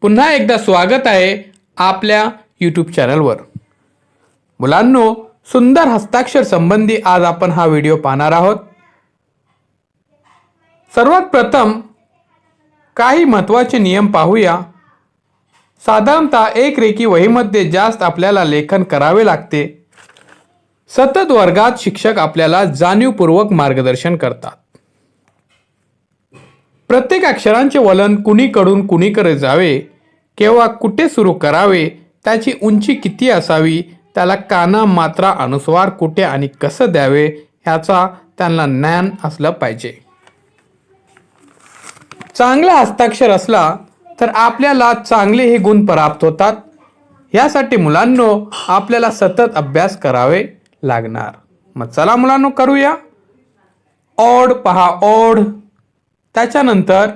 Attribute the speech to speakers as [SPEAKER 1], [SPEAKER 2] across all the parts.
[SPEAKER 1] पुन्हा एकदा स्वागत आहे आपल्या यूट्यूब चॅनलवर। मुलांनो, सुंदर हस्ताक्षर संबंधी आज आपण हा व्हिडिओ पाहणार आहोत। सर्वात प्रथम काही महत्त्वाचे नियम पाहूया। साधारणतः एक रेखी वहीमध्ये जास्त आपल्याला लेखन करावे लागते। सतत वर्गात शिक्षक आपल्याला जाणीवपूर्वक मार्गदर्शन करतात। प्रत्येक अक्षरांचे वलन कुणीकडून कुणीकडे जावे, केव्हा कुठे सुरू करावे, त्याची उंची किती असावी, त्याला काना मात्रा अनुस्वार कुठे आणि कसं द्यावे याचा त्यांना ज्ञान असलं पाहिजे। चांगला हस्ताक्षर असला तर आपल्याला चांगले हे गुण प्राप्त होतात। यासाठी मुलांनो आपल्याला सतत अभ्यास करावे लागणार। मग चला मुलांनो करूया। ओढ पहा, ओढ, त्याच्यानंतर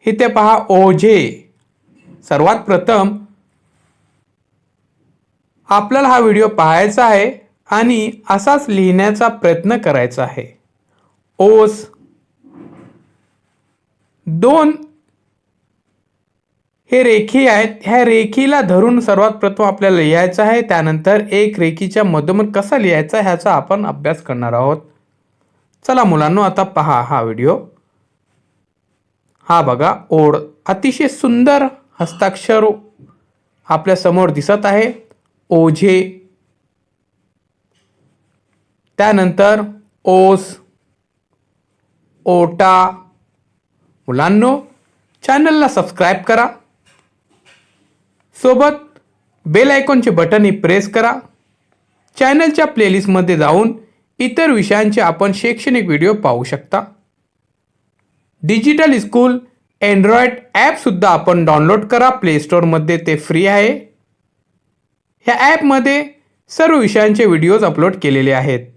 [SPEAKER 1] इथे पहा ओझे। सर्वात प्रथम आपल्याला हा व्हिडिओ पाहायचा आहे आणि असाच लिहिण्याचा प्रयत्न करायचा आहे। ओस, दोन हे रेखी आहेत, ह्या रेखीला धरून सर्वात प्रथम आपल्याला लिहायचं आहे। त्यानंतर एक रेखीच्या मधोमध कसा लिहायचा ह्याचा आपण अभ्यास करणार आहोत। चला मुलांनो आता पहा हा व्हिडिओ। हा बघा ओढ, अतिशय सुंदर हस्ताक्षर आपल्या समोर दिसत आहे। ओझे, त्यानंतर ओस, ओटा। मुलांनो चॅनलला सबस्क्राइब करा, सोबत बेल आयकॉनचे बटन प्रेस करा। चॅनलच्या प्लेलिस्टमध्ये जाऊन इतर विषयांचे आपण शैक्षणिक व्हिडिओ पाहू शकता। डिजिटल स्कूल अँड्रॉइड ॲप सुद्धा आपण डाउनलोड करा, प्ले स्टोअरमध्ये ते फ्री आहे। ह्या ॲपमध्ये सर्व विषयांचे व्हिडिओज अपलोड केलेले आहेत।